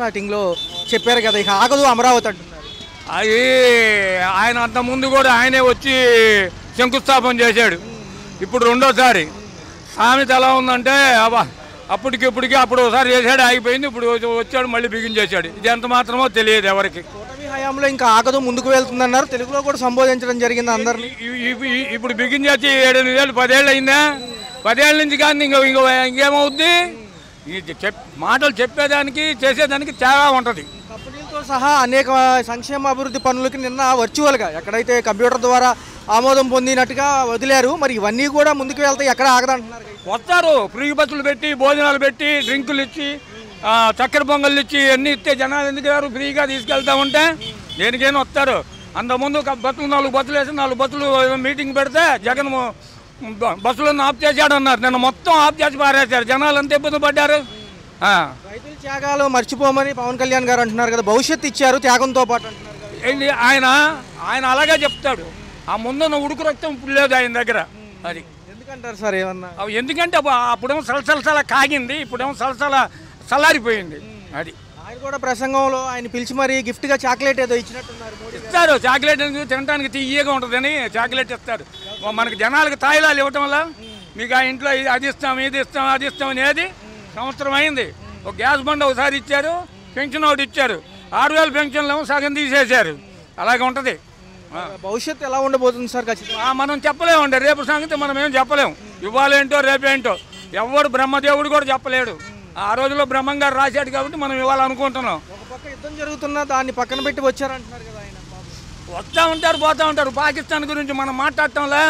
స్టార్టింగ్లో చెప్పారు కదా, ఇక ఆగదు అమరావతి అంటున్నారు. అది ఆయన అంత ముందు కూడా ఆయనే వచ్చి శంకుస్థాపన చేశాడు. ఇప్పుడు రెండోసారి సామెత ఎలా ఉందంటే అప్పటికిప్పటికి అప్పుడు ఒకసారి చేశాడు, ఆగిపోయింది. ఇప్పుడు వచ్చాడు మళ్ళీ బిగించేశాడు. ఇది ఎంత మాత్రమో తెలియదు ఎవరికి. కూటమి హయాంలో ఇంకా ఆగదు ముందుకు వెళ్తుందన్నారు. తెలుగులో కూడా సంబోధించడం జరిగింది అందరినీ. ఇప్పుడు బిగించేసి 7-8 ఏళ్ళు 10 ఏళ్ళు అయిందా? 10 ఏళ్ళ నుంచి కానీ ఇంకేమవుద్ది? మాటలు చెప్పేదానికి చేసేదానికి తేడా ఉంటుంది. కంపెనీలతో సహా అనేక సంక్షేమ అభివృద్ధి పనులకి నిన్న వర్చువల్గా ఎక్కడైతే కంప్యూటర్ ద్వారా ఆమోదం పొందినట్టుగా వదిలేరు. మరి ఇవన్నీ కూడా ముందుకు వెళ్తే ఎక్కడ ఆగదంటున్నారు. వస్తారు, ఫ్రీ బస్సులు పెట్టి, భోజనాలు పెట్టి, డ్రింకులు ఇచ్చి, చక్కెర పొంగళ్ళు ఇచ్చి అన్నీ ఇస్తే జనాలు ఎందుకు గారు ఫ్రీగా తీసుకెళ్తా ఉంటే దేనికైనా వస్తారు. అంతకుముందు బస్సులు 4 బస్సులు వేసి 4 బస్సులు మీటింగ్ పెడితే జగన్ బస్సులను ఆఫ్ చేశాడు అన్నారు. నిన్న మొత్తం ఆఫ్ చేసి పారేశారు. జనాలు అంత ఇబ్బంది పడ్డారు. రైతుల త్యాగాలు మర్చిపోమని పవన్ కళ్యాణ్ గారు అంటున్నారు కదా, భవిష్యత్తు ఇచ్చారు త్యాగంతో పాటు అంటున్నారు. ఏంటి ఆయన అలాగే చెప్తాడు. ఆ ముందున్న ఉడుకు రక్తం ఇప్పుడు లేదు ఆయన దగ్గర. అది ఎందుకంటారు సార్ ఏమన్నా? ఎందుకంటే అప్పుడేమో సలసల కాగింది, ఇప్పుడేమో సలసల చల్లారిపోయింది. అది ఆయన కూడా ప్రసంగంలో ఆయన పిలిచి మరి గిఫ్ట్గా చాక్లెట్ ఏదో ఇచ్చినట్టున్నారు. ఇస్తారు చాక్లెట్, తినడానికి తీయగా ఉంటుందని చాక్లెట్ ఇస్తారు. మనకి జనాలకు తాయిలాలు ఇవ్వటం వల్ల మీకు ఆ ఇంట్లో అది ఇస్తాం, ఇది ఇస్తాం, అది ఇస్తాం అనేది సంవత్సరం అయింది. ఒక గ్యాస్ బండ్ ఒకసారి ఇచ్చారు, పెన్షన్ ఒకటి ఇచ్చారు. 6000 పెన్షన్లు సగం తీసేశారు. అలాగే ఉంటుంది. భవిష్యత్తు ఎలా ఉండబోతుంది సార్? ఖచ్చితంగా మనం చెప్పలేమండి. రేపు సంగతి మనం ఏం చెప్పలేము. ఇవ్వాలేంటో రేపేంటో ఎవడు బ్రహ్మదేవుడు కూడా చెప్పలేడు. ఆ రోజులో బ్రహ్మంగారు రాశాడు కాబట్టి మనం ఇవ్వాలనుకుంటున్నాం. ఒక పక్క యుద్ధం జరుగుతున్నా దాన్ని పక్కన పెట్టి వచ్చారంటున్నారు కదా ఆయన. వస్తూ ఉంటారు, పోతూ ఉంటారు. పాకిస్తాన్ గురించి మనం మాట్లాడటంలా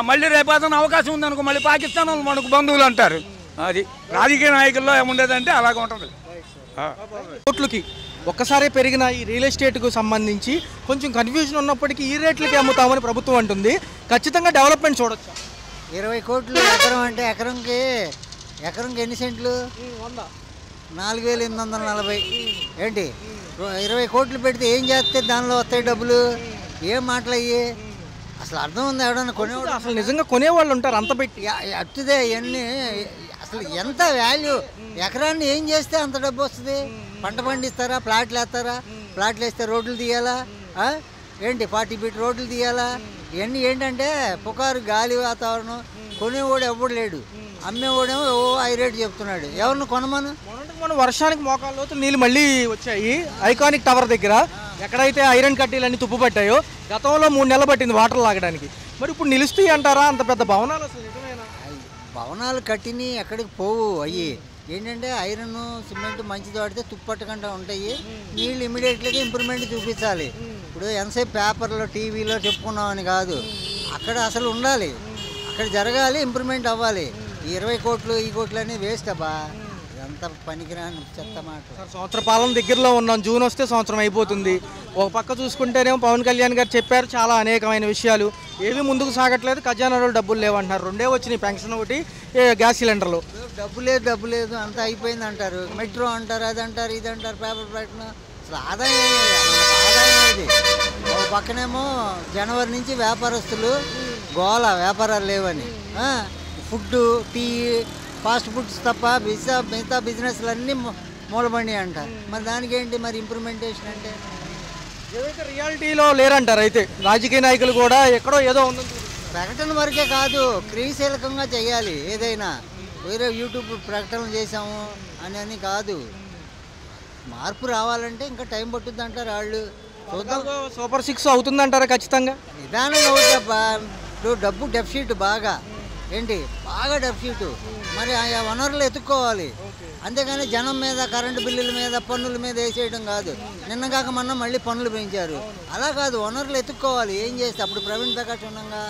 మళ్ళీ రేపు అతను అవకాశం ఉందనుకో మళ్ళీ పాకిస్తాన్ మనకు బంధువులు అంటారు. అది రాజకీయ నాయకుల్లో ఏముండేదంటే అలాగ ఉంటుంది. కోట్లకి ఒక్కసారి పెరిగిన ఈ రియల్ ఎస్టేట్కు సంబంధించి కొంచెం కన్ఫ్యూజన్ ఉన్నప్పటికీ ఈ రేట్లకి అమ్ముతామని ప్రభుత్వం అంటుంది. ఖచ్చితంగా డెవలప్మెంట్ చూడొచ్చు. 20 కోట్లు ఎకరం అంటే ఎకరంకి ఎన్ని సెంట్లు? 4840. ఏంటి 20 కోట్లు పెడితే ఏం చేస్తే దానిలో వస్తాయి డబ్బులు? ఏం మాటలయ్యి? అసలు అర్థం ఉంది? ఎవడన్నా కొనేవాడు అసలు నిజంగా కొనేవాళ్ళు ఉంటారు అంత పెట్టి? అట్టుదే ఇవన్నీ అసలు ఎంత వాల్యూ? ఎకరాన్ని ఏం చేస్తే అంత డబ్బు వస్తుంది? పంట పండిస్తారా? ప్లాట్లు వేస్తారా? ప్లాట్లు వేస్తే రోడ్లు తీయాలా? ఏంటి 40 ఫీట్ రోడ్లు తీయాలా? ఇవన్నీ ఏంటంటే పుకారు, గాలి వాతావరణం. కొనేవాడు ఎవడు లేడు, అమ్మేవాడేమో హై రేటు చెప్తున్నాడు. ఎవరిని కొనమను? మనం వర్షానికి మోకాళ్ళలోతు నీళ్ళు మళ్ళీ వచ్చాయి ఐకానిక్ టవర్ దగ్గర. ఎక్కడైతే ఐరన్ కడ్డీలన్నీ తుప్పు పట్టాయో గతంలో 3 నెలలు పట్టింది వాటర్ లాగడానికి. మరి ఇప్పుడు నిలుస్తాయి అంటారా? అంత పెద్ద భవనాలు అసలు నిజమేనా? భవనాలు కట్టిని ఎక్కడికి పోవు. అయ్యి ఏంటంటే ఐరన్ సిమెంట్ మంచిది వాడితే తుప్పు పట్టకుండా ఉంటాయి. నీళ్ళు ఇమీడియట్గా ఇంప్రూవ్మెంట్ చూపించాలి. ఇప్పుడు ఎంతసేపు పేపర్లో టీవీలో చెప్పుకున్నామని కాదు, అక్కడ అసలు ఉండాలి, అక్కడ జరగాలి, ఇంప్రూవ్మెంట్ అవ్వాలి. 20 కోట్లు ఈ కోట్లు అనేది వేస్ట్ అబ్బా. ఇదంతా పనికిరాని చెత్త మాట. సంవత్సర పాలన దగ్గరలో ఉన్నాం. జూన్ వస్తే సంవత్సరం అయిపోతుంది. ఒక పక్క చూసుకుంటేనేమో పవన్ కళ్యాణ్ గారు చెప్పారు చాలా అనేకమైన విషయాలు, ఏవి ముందుకు సాగట్లేదు. ఖజానాలో డబ్బులు లేవంటున్నారు. 2 వచ్చినాయి, పెన్షన్ ఒకటి, గ్యాస్ సిలిండర్లు. డబ్బు లేదు అంతా అయిపోయింది అంటారు. మెట్రో అంటారు, అది అంటారు, ఇది అంటారు, పేపర్ ప్రకటన. అసలు ఆదాయం ఏది? ఒక పక్కనేమో జనవరి నుంచి వ్యాపారస్తులు గోల, వ్యాపారాలు లేవని. ఫుడ్, టీ, ఫాస్ట్ ఫుడ్స్ తప్ప మిగతా బిజినెస్లు అన్నీ మూలబండి అంటారు. మరి దానికి ఏంటి మరి ఇంప్రూవ్మెంటేషన్ అంటే? ఏదైతే రియాలిటీలో లేరంటారు. అయితే రాజకీయ నాయకులు కూడా ఎక్కడో ఏదో ఉందని ప్రకటన వరకే కాదు, క్రియాశీలకంగా చేయాలి. ఏదైనా వేరే యూట్యూబ్ ప్రకటనలు చేసాము అని కాదు. మార్పు రావాలంటే ఇంకా టైం పట్టుద్ది అంటారు వాళ్ళు. చూద్దాం. సూపర్ 6 అవుతుందంటారా? ఖచ్చితంగా నిదానంగా అవుతాబ్బా. ఇప్పుడు డబ్బు డెఫిసిట్ బాగా డెఫిసిట్. మరి ఆ వనరులు ఎత్తుక్కోవాలి. అంతేగాని జనం మీద, కరెంటు బిల్లుల మీద, పన్నుల మీద వేసేయడం కాదు. నిన్నగాక మొన్న మళ్ళీ పన్నులు పెంచారు. అలా కాదు, వనరులు ఎత్తుక్కోవాలి. ఏం చేస్తే అప్పుడు ప్రవీణ్ ప్రకాష్ ఉండగా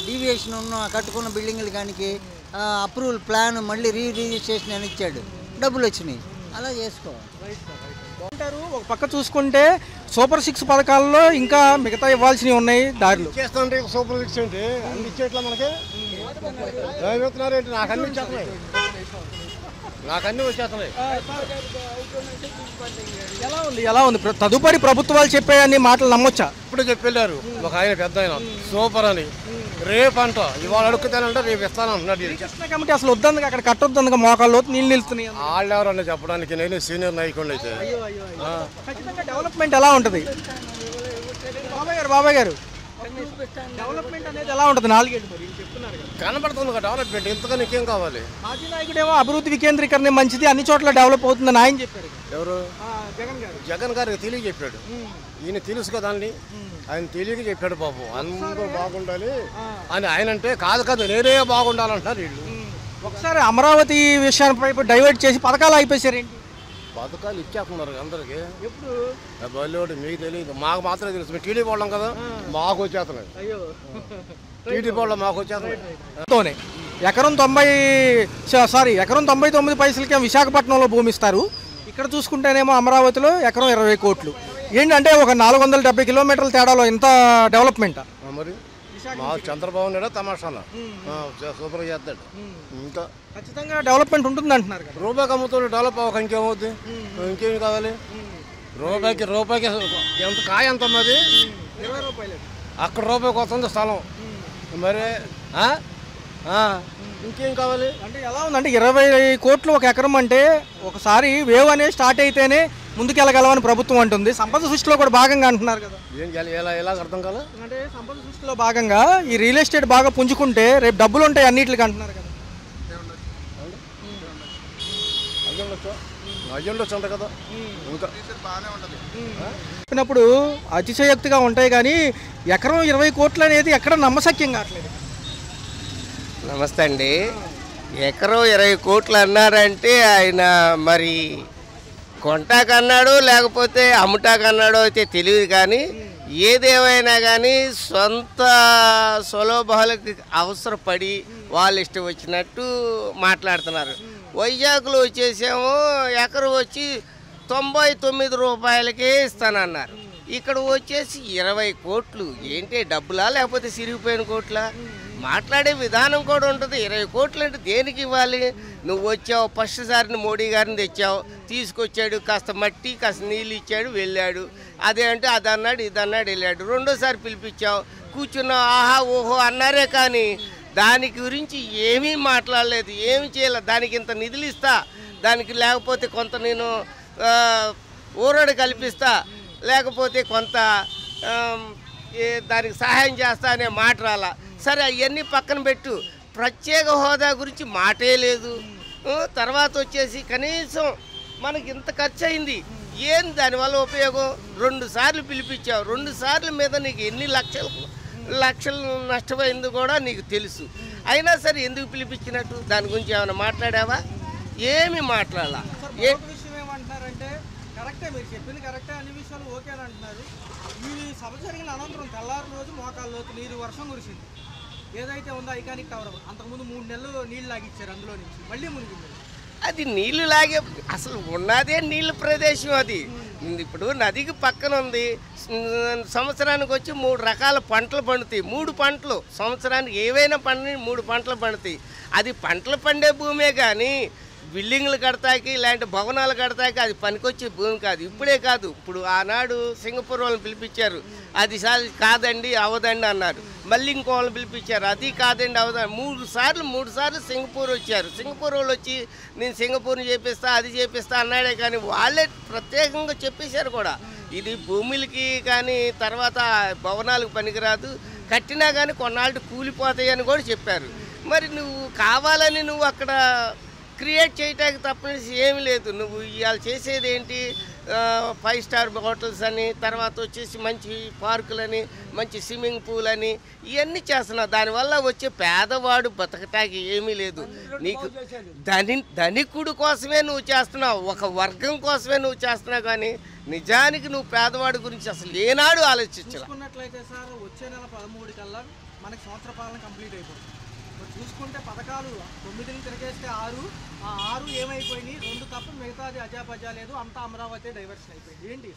డీవియేషన్ ఉన్న కట్టుకున్న బిల్డింగ్లు కానీ అప్రూవల్ ప్లాన్ మళ్ళీ రిజిస్ట్రేషన్ అని ఇచ్చాడు, డబ్బులు వచ్చినాయి. అలా చేసుకోవాలి. ఒక పక్క చూసుకుంటే సూపర్ 6 పథకాల్లో ఇంకా మిగతా ఇవ్వాల్సినవి ఉన్నాయి. దారులు చేస్తుంటే సూపర్ 6 ఏంటి అన్ని ఇచ్చేట్లా మనకి ఏమవుతున్నారు ఏంటి? నాకు అన్ని ఇచ్చేస్తున్నాయి. నాకు అన్నీ వచ్చేస్తున్నాయి. ఎలా ఉంది తదుపరి ప్రభుత్వాలు చెప్పే అన్ని మాటలు నమ్మొచ్చా? ఇప్పుడు చెప్పెళ్ళారు ఒక ఆయన పెద్ద ఆయన సూపర్ అని. రేపంట ఇవాళ అడుగుతానంటే రేపు ఇస్తాను అంటున్నాడు. కృష్ణ కమిటీ అసలు వద్దందుకు అక్కడ కట్టొద్దందుకు మోకాల్లో నీళ్ళు నిలుస్తున్నాయి. వాళ్ళు ఎవరన్నా చెప్పడానికి నేను సీనియర్ నాయకుడు అయితే. ఖచ్చితంగా డెవలప్మెంట్ ఎలా ఉంటుంది బాబాయ్ గారు? డెవలప్మెంట్ అనేది ఎలా ఉంటుంది? 4 ఏళ్ళు మరి చెప్తున్నారు కదా, కనబడుతుంది కదా డెవలప్మెంట్. ఇంతగా నీకేం కావాలి? మాజీ నాయకుడేమో అభివృద్ధి వికేంద్రీకరణ మంచిది, అన్ని చోట్ల డెవలప్ అవుతుందని ఆయన చెప్పారు. ఎవరు? జగన్ గారు. జగన్ గారికి తెలియ చెప్పాడు. ఈయన తెలుసు కదా అండి, ఆయన తెలియక చెప్పాడు పాపం. అందరూ బాగుండాలి అని ఆయన అంటే కాదు నేనే బాగుండాలంటారు వీళ్ళు. ఒకసారి అమరావతి విషయాన్ని డైవర్ట్ చేసి పథకాలు అయిపోయారు. ఏంటి పథకాలు ఇచ్చేస్తున్నారు అందరికి? ఎప్పుడు? బల్లోడు మీకు తెలియదు, మాకు మాత్రమే తెలుసు. మేము టీడీపీ వాళ్ళం కదా, మాకు వచ్చేస్తున్నాయి. టీడీపీ వాళ్ళం మాకు వచ్చేస్తున్నాయి. ఎకరం 99 పైసలకే విశాఖపట్నంలో భూమి ఇస్తారు. ఇక్కడ చూసుకుంటేనేమో అమరావతిలో ఎకరం 20 కోట్లు. ఏంటంటే ఒక 470 కిలోమీటర్ల తేడాలో ఇంత డెవలప్మెంట్. మరి మా చంద్రబాబు నాయుడు తమాషాలా సూపర్ చేస్తాడు. ఇంకా ఖచ్చితంగా డెవలప్మెంట్ ఉంటుంది అంటున్నారు కదా. రూపాయికి అమ్ముతాడు, డెవలప్ అవ్వక ఇంకేమవుద్ది? ఇంకేమి కావాలి? రూపాయికి ఎంత కాయ ఎంత ఉన్నది? 20 రూపాయలు. అక్కడ రూపాయికి వస్తుంది స్థలం. మరి ఇంకేం కావాలి? అంటే ఎలా ఉందంటే 20 కోట్లు ఒక ఎకరం అంటే ఒకసారి వేవ్ అనేది స్టార్ట్ అయితేనే ముందుకెళ్ళగలమని ప్రభుత్వం అంటుంది. సంపద సృష్టిలో కూడా భాగంగా అంటున్నారు కదా. ఎలా అర్థం కాదు? అంటే సంపద సృష్టిలో భాగంగా ఈ రియల్ ఎస్టేట్ బాగా పుంజుకుంటే రేపు డబ్బులు ఉంటాయి అన్నిటికి అంటున్నారు కదా. కదా ఇంకా చెప్పినప్పుడు అతిశయోక్తిగా ఉంటాయి కానీ ఎకరం 20 కోట్లు అనేది ఎక్కడ నమ్మశక్యం కావట్లేదు. నమస్తే అండి. ఎకరం 20 కోట్లు అన్నారంటే ఆయన మరి కొంటాకన్నాడు లేకపోతే అమ్ముటాకన్నాడో అయితే తెలియదు. కానీ ఏదేమైనా కానీ సొంత స్వలోభాలకు అవసరపడి వాళ్ళు ఇష్టం వచ్చినట్టు మాట్లాడుతున్నారు. వైజాగ్లో వచ్చేసేమో ఎకరం వచ్చి 99 రూపాయలకే ఇస్తానన్నారు. ఇక్కడ వచ్చేసి 20 కోట్లు. ఏంటి డబ్బులా లేకపోతే సిరిగిపోయిన కోట్లా? మాట్లాడే విధానం కూడా ఉంటుంది. 20 కోట్లు అంటే దేనికి ఇవ్వాలి? నువ్వు వచ్చావు, ఫస్ట్ సారిని మోడీ గారిని తెచ్చావు, తీసుకొచ్చాడు, కాస్త మట్టి కాస్త నీళ్ళు ఇచ్చాడు, వెళ్ళాడు. అదే అంటే అది అన్నాడు ఇది అన్నాడు వెళ్ళాడు. రెండోసారి పిలిపించావు, కూర్చున్నావు, ఆహా ఓహో అన్నారే కానీ దాని గురించి ఏమీ మాట్లాడలేదు, ఏమి చేయలేదు. దానికి ఇంత నిధులు ఇస్తా, దానికి లేకపోతే కొంత నేను ఊరడు కల్పిస్తా, లేకపోతే కొంత దానికి సహాయం చేస్తా అనే మాట రాలా. సరే అవన్నీ పక్కన పెట్టు, ప్రత్యేక హోదా గురించి మాటే లేదు. తర్వాత వచ్చేసి కనీసం మనకి ఇంత ఖర్చు అయింది, ఏం దానివల్ల ఉపయోగం? 2 సార్లు పిలిపించావు, 2 సార్ల మీద నీకు ఎన్ని లక్షలు నష్టమైంది కూడా నీకు తెలుసు. అయినా సరే ఎందుకు పిలిపించినట్టు దాని గురించి ఏమైనా మాట్లాడావా? ఏమి మాట్లాడాలా? విషయం ఏమంటున్నారంటే కరెక్టే, మీరు చెప్పింది కరెక్టే, అన్ని విషయాలు ఓకే అని అంటున్నారు. ఈ సభ జరిగిన అనంతరం తెల్లారి రోజు మోకాల్లోకి నీరు వర్షం కురిసింది. ఏదైతే ఉందో ఐకానిక్ టవర్ అంతకుముందు 3 నెలలు నీళ్ళు లాగిచ్చారు, అందులో నుంచి మళ్ళీ మునిగింది. అది నీళ్లు లాగే అసలు ఉన్నదే నీళ్ళ ప్రదేశం. అది ఇప్పుడు నదికి పక్కన ఉంది. సంవత్సరానికి వచ్చి 3 రకాల పంటలు పండుతాయి. 3 పంటలు సంవత్సరానికి ఏవైనా పండి 3 పంటలు పండుతాయి. అది పంటలు పండే భూమే కానీ బిల్డింగ్లు కడతాకి ఇలాంటి భవనాలు కడతాకి అది పనికొచ్చే భూమి కాదు. ఇప్పుడే కాదు, ఇప్పుడు ఆనాడు సింగపూర్ వాళ్ళని పిలిపించారు, అది కాదండి అవదండి అన్నారు. మళ్ళీ ఇంకో వాళ్ళని పిలిపించారు, అది కాదండి అవదండి. 3 సార్లు సింగపూర్ వచ్చారు. సింగపూర్ వాళ్ళు వచ్చి నేను సింగపూర్ని చేపిస్తా అది చేపిస్తా అన్నాడే కానీ వాళ్ళే ప్రత్యేకంగా చెప్పేశారు కూడా, ఇది భూములకి కానీ తర్వాత భవనాలకు పనికిరాదు, కట్టినా కానీ కొన్నాళ్ళు కూలిపోతాయి అని కూడా చెప్పారు. మరి నువ్వు కావాలని నువ్వు అక్కడ క్రియేట్ చేయటానికి తప్పనిసి ఏమి లేదు. నువ్వు ఇవాళ చేసేది ఏంటి? 5 స్టార్ హోటల్స్ అని, తర్వాత వచ్చేసి మంచి పార్కులని, మంచి స్విమ్మింగ్ పూల్ అని ఇవన్నీ చేస్తున్నావు. దానివల్ల వచ్చే పేదవాడు బతకటానికి ఏమీ లేదు. నీకు ధనికుడు కోసమే నువ్వు చేస్తున్నావు, ఒక వర్గం కోసమే నువ్వు చేస్తున్నావు. కానీ నిజానికి నువ్వు పేదవాడి గురించి అసలు ఏనాడు ఆలోచించుకున్నట్లయితే సార్ వచ్చే నెల 13 కల్లా మనకి సంవత్సర పాలన కంప్లీట్ అయిపోతుంది. చూసుకుంటే పథకాలు 9 తిరిగేస్తే 6, ఆ 6 ఏమైపోయినాయి? 2 తప్ప మిగతాది అజాపజా లేదు, అంతా అమరావతి డైవర్షన్ అయిపోయింది. ఏంటి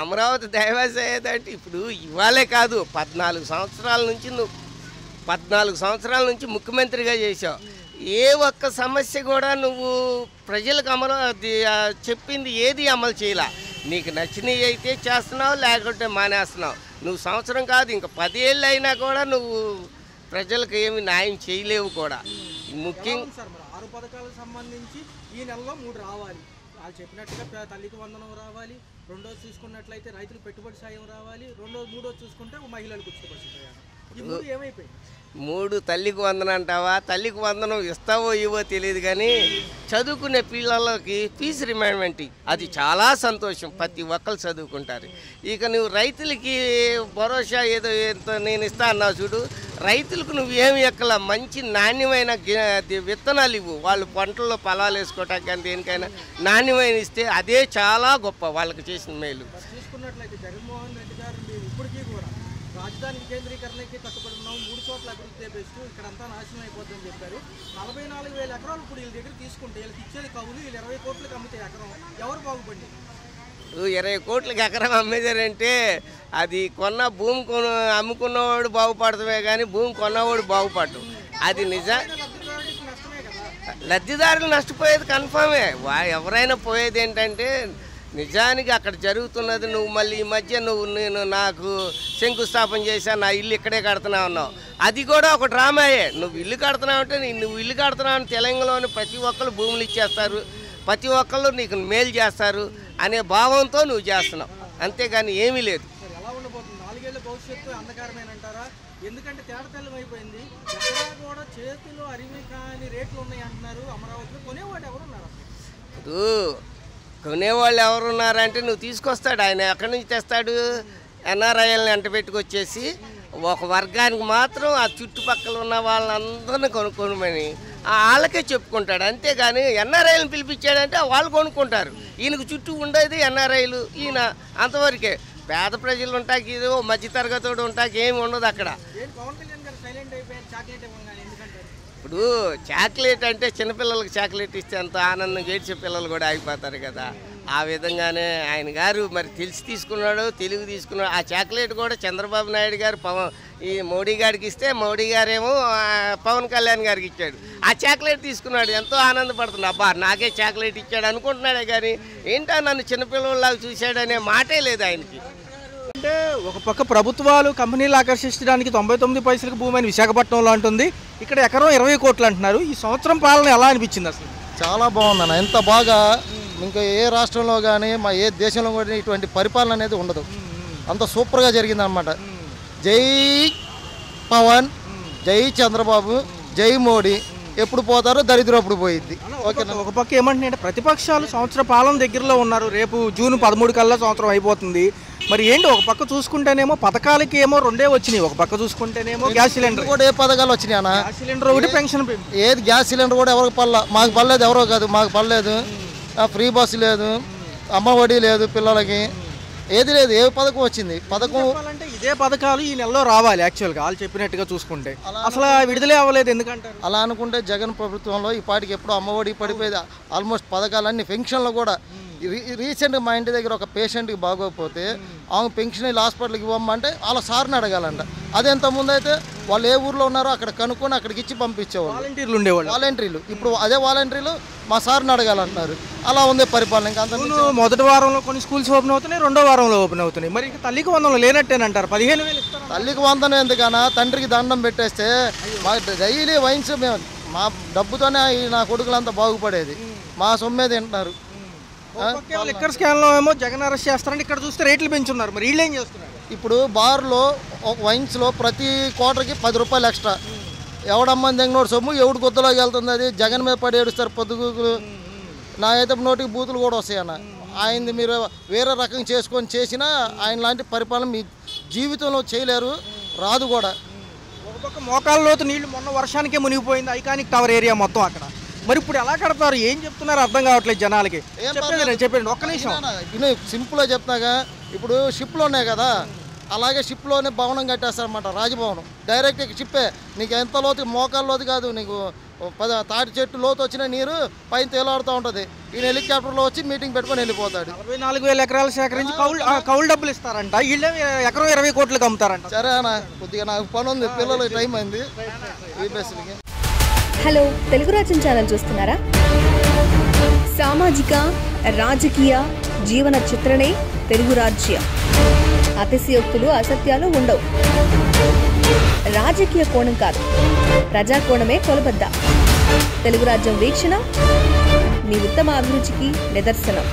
అమరావతి డైవర్షన్ అయ్యేదంటే ఇప్పుడు ఇవాళే కాదు, 14 సంవత్సరాల నుంచి నువ్వు 14 సంవత్సరాల నుంచి ముఖ్యమంత్రిగా చేసావు. ఏ ఒక్క సమస్య కూడా నువ్వు ప్రజలకు చెప్పింది ఏది అమలు చేయలే. నీకు నచ్చినవి అయితే చేస్తున్నావు, లేకుంటే మానేస్తున్నావు. నువ్వు సంవత్సరం కాదు ఇంకా 10 ఏళ్ళు అయినా కూడా నువ్వు ప్రజలకు ఏమి న్యాయం చేయలేవు కూడా. ముఖ్యంగా సార్ మరి 6 పథకాలకు సంబంధించి ఈ నెలలో 3 రావాలి. వాళ్ళు చెప్పినట్టుగా తల్లికి వందనం రావాలి, రెండోది చూసుకున్నట్లయితే రైతులకు పెట్టుబడి సాయం రావాలి, మూడోది చూసుకుంటే మహిళలకు ఉచిత బస్సు ప్రయాణం. ఈ 3 ఏమైపోయింది? 3 తల్లికి వందనం అంటావా? తల్లికి వందనం ఇస్తావో ఇవో తెలియదు, కానీ చదువుకునే పిల్లలకి ఫీజు రిమైండ్మెంట్ అది చాలా సంతోషం. ప్రతి ఒక్కరు చదువుకుంటారు. ఇక నువ్వు రైతులకి భరోసా ఏదో నేను ఇస్తా అన్నావు చూడు, రైతులకు నువ్వు ఏమి ఎక్కల మంచి నాణ్యమైన విత్తనాలు ఇవ్వు. వాళ్ళు పంటల్లో పొలాలు వేసుకోవటానికి కానీ దేనికైనా నాణ్యమైన ఇస్తే అదే చాలా గొప్ప వాళ్ళకి చేసిన మేలు. చూసుకున్నట్లయితే జగన్మోహన్ రెడ్డి గారు మీరు ఇప్పటికీ కూడా రాజధాని వికేంద్రీకరణకి కట్టుబడి ఉన్నాం, 3 చోట్ల అభివృద్ధి బెస్ట్, ఇక్కడంతా నాశనం అయిపోతుందని చెప్పారు. 44,000 ఎకరాలు ఇప్పుడు వీళ్ళ దగ్గర తీసుకుంటే వీళ్ళకి ఇచ్చేది కవులు, వీళ్ళు 20 కోట్లకి అమ్మితే ఎకరం ఎవరు బాగుపడి? 20 కోట్లకి ఎకరం అమ్మేదారంటే అది కొన్న భూమి అమ్ముకున్నవాడు బాగుపడతామే కానీ భూమి కొన్నవాడు బాగుపడదు. అది లబ్ధిదారులు నష్టపోయేది కన్ఫామే. ఎవరైనా పోయేది ఏంటంటే నిజానికి అక్కడ జరుగుతున్నది. నువ్వు మళ్ళీ ఈ మధ్య నేను నాకు శంకుస్థాపన చేశాను, నా ఇల్లు ఇక్కడే కడుతున్నా ఉన్నావు, అది కూడా ఒక డ్రామాయే. నువ్వు ఇల్లు కడుతున్నావు అంటే నువ్వు ఇల్లు కడుతున్నావు తెలంగాణలోని ప్రతి ఒక్కరు భూములు ఇచ్చేస్తారు, ప్రతి ఒక్కళ్ళు నీకు మేలు చేస్తారు అనే భావంతో నువ్వు చేస్తున్నావు, అంతేగాని ఏమీ లేదు. ఎలా ఉండబోతుంది 4 ఏళ్ల భవిష్యత్తు అంధకారమేనంటారా? ఎందుకంటే తేడతెల్లం అయిపోయింది. ఎక్కడా కూడా చేతిలో అరివి కాని రేట్లు ఉన్నాయి అంటున్నారు. అమరావతిలో కొనేవాడు ఎవరున్నారు? కొనేవాళ్ళు ఎవరున్నారంటే నువ్వు తీసుకొస్తాడు ఆయన. ఎక్కడి నుంచి తెస్తాడు? ఎన్ఆర్ఐల్ని అంట పెట్టుకొచ్చేసి ఒక వర్గానికి మాత్రం ఆ చుట్టుపక్కల ఉన్న వాళ్ళందరినీ కొనుక్కోమని వాళ్ళకే చెప్పుకుంటాడు, అంతేగాని ఎన్ఆర్ఐలను పిలిపించాడంటే వాళ్ళు కొనుక్కుంటారు. ఈయనకు చుట్టూ ఉండేది ఎన్ఆర్ఐలు, ఈయన అంతవరకే. పేద ప్రజలు ఉంటాకి ఇది మధ్యతరగతోడు ఉంటాకి ఏమి ఉండదు అక్కడ. ఇప్పుడు చాక్లెట్ అంటే చిన్నపిల్లలకి చాక్లెట్ ఇస్తే అంత ఆనందంగా ఏడ్చే పిల్లలు కూడా అయిపోతారు కదా. ఆ విధంగానే ఆయన గారు మరి తెలిసి తీసుకున్నాడు, తెలుగు తీసుకున్నాడు. ఆ చాక్లెట్ కూడా చంద్రబాబు నాయుడు గారు ఈ మోడీ గారికి ఇస్తే మోడీ గారేమో పవన్ కళ్యాణ్ గారికి ఇచ్చాడు. ఆ చాక్లెట్ తీసుకున్నాడు, ఎంతో ఆనందపడుతున్నాడు. అబ్బా నాకే చాక్లెట్ ఇచ్చాడు అనుకుంటున్నాడే కానీ ఏంటో నన్ను చిన్నపిల్లలాగా చూశాడనే మాటే లేదు ఆయనకి. అంటే ఒక పక్క ప్రభుత్వాలు కంపెనీలు ఆకర్షించడానికి 99 పైసలకు భూమి అని విశాఖపట్నంలో ఉంటుంది, ఇక్కడ ఎకరం 20 కోట్లు అంటున్నారు. ఈ సంవత్సరం పాలన ఎలా అనిపించింది అసలు? చాలా బాగుందన్న. ఎంత బాగా ఇంకా ఏ రాష్ట్రంలో కానీ మా ఏ దేశంలో కూడా ఇటువంటి పరిపాలన అనేది ఉండదు. అంత సూపర్గా జరిగిందనమాట. జై పవన్, జై చంద్రబాబు, జై మోడీ. ఎప్పుడు పోతారో దరిద్రం అప్పుడు పోయిద్ది. ఓకేనా? ఒక పక్క ఏమంటున్నాయంటే ప్రతిపక్షాలు సంవత్సర పాలన దగ్గరలో ఉన్నారు, రేపు జూన్ 13 కల్లా సంవత్సరం అయిపోతుంది. మరి ఏంటి ఒక పక్క చూసుకుంటేనేమో పథకాలకి ఏమో 2 వచ్చినాయి, ఒక పక్క చూసుకుంటేనేమో గ్యాస్ సిలిండర్ కూడా ఏ పథకాలు వచ్చినాయి అన్న? గ్యాస్ సిలిండర్ ఒకటి, పెన్షన్ ఏది గ్యాస్ సిలిండర్ కూడా ఎవరికి పడలా. మాకు పడలేదు, ఎవరో కాదు మాకు పడలేదు. ఫ్రీ బస్సు లేదు, అమ్మ ఒడి లేదు పిల్లలకి, ఏది లేదు. ఏ పథకం వచ్చింది? పథకం అంటే ఇదే పథకాలు ఈ నెలలో రావాలి యాక్చువల్గా వాళ్ళు చెప్పినట్టుగా చూసుకుంటే, అసలు విడుదలే అవ్వలేదు ఎందుకంటారు? అలా అనుకుంటే జగన్ ప్రభుత్వంలో ఈ పాటికి ఎప్పుడో అమ్మఒడి పడిపోయేది. ఆల్మోస్ట్ పథకాలన్నీ పెన్షన్లు కూడా రీసెంట్గా మా ఇంటి దగ్గర ఒక పేషెంట్కి బాగోకపోతే ఆమె పెన్షన్ హాస్పిటల్కి ఇవ్వమంటే వాళ్ళ సార్ని అడగాలంట. అదే ఇంతకుముందు అయితే వాళ్ళు ఏ ఊర్లో ఉన్నారో అక్కడ కనుక్కొని అక్కడికి ఇచ్చి పంపించేవాళ్ళు, వాలంటీర్లు ఉండేవాళ్ళు. వాలంటీర్లు ఇప్పుడు అదే వాలంటీర్లు మా సార్ని అడగాలంటున్నారు. అలా ఉంది పరిపాలన. ఇంకా అంత మొదటి వారంలో కొన్ని స్కూల్స్ ఓపెన్ అవుతున్నాయి, 2వ వారంలో ఓపెన్ అవుతున్నాయి. మరి ఇంకా తల్లికి వందనం లేనట్టేనంటారు. 15,000 ఇస్తారు. తల్లికి వందనం ఎందుకన్నా? తండ్రికి దండం పెట్టేస్తే మా డైలీ వైన్స్ మేము మా డబ్బుతోనే నా కొడుకులంతా బాగుపడేది. మా సొమ్మే తింటున్నారు. లిక్కర్ స్కామ్ లో ఏమో జగన్ అరెస్ట్ చేస్తారంటే ఇక్కడ చూస్తే రేట్లు పెంచున్నారు. మరి వీళ్ళు ఏం చేస్తున్నారు? ఇప్పుడు బార్లో వైన్స్లో ప్రతి క్వార్టర్కి 10 రూపాయలు ఎక్స్ట్రా. ఎవడమ్మని తెంగినోడు సొమ్ము ఎవడు గుద్దలోకి వెళ్తుంది. అది జగన్ మీద పడి ఏడుస్తారు పొద్దుగూకులు. నా అయితే నోటికి బూతులు కూడా వస్తాయన్న. ఆయనది మీరు వేరే రకం చేసుకొని చేసినా ఆయన లాంటి పరిపాలన మీ జీవితంలో చేయలేరు, రాదు కూడా. ఒక పక్క మోకాళ్ళ లోతు నీళ్లు మొన్న వర్షానికే మునిగిపోయింది ఐకానిక్ టవర్ ఏరియా మొత్తం అక్కడ. మరి ఇప్పుడు ఎలా కడతారు? ఏం చెప్తున్నారు అర్థం కావట్లేదు జనాలకి. చెప్పండి ఒక్క నిమిషం. సింపుల్గా చెప్తాగా, ఇప్పుడు షిప్లు ఉన్నాయి కదా, అలాగే షిప్లోనే భవనం కట్టేస్తారనమాట, రాజభవనం. డైరెక్ట్ షిప్పే నీకు ఎంత లోతు, మోకాళ్ళ లోతు కాదు, నీకు తాటి చెట్టు లోతు వచ్చిన నీరు పైన తేలాడుతూ ఉంటుంది. ఈయన హెలికాప్టర్లో వచ్చి మీటింగ్ పెట్టుకొని వెళ్ళిపోతాడు. 44,000 ఎకరాలు సేకరించి కౌలు డబ్బులు ఇస్తారంట, వీళ్ళే ఎకరం 20 కోట్లకు అమ్ముతారంట. సరే అన్న, కొద్దిగా నాకు పని ఉంది, పిల్లలు టైం అయింది ఈ బస్సులకి. హలో, తెలుగు రాజ్యం ఛానల్ చూస్తున్నారా? సామాజిక రాజకీయ జీవన చిత్రణే తెలుగు రాజ్యం. అతిశయోక్తులు అసత్యాలు ఉండవు. రాజకీయ కోణం కాదు, ప్రజా కోణమే కొలబద్ద. తెలుగు రాజ్యం వీక్షణ మీ ఉత్తమ అభిరుచికి నిదర్శనం.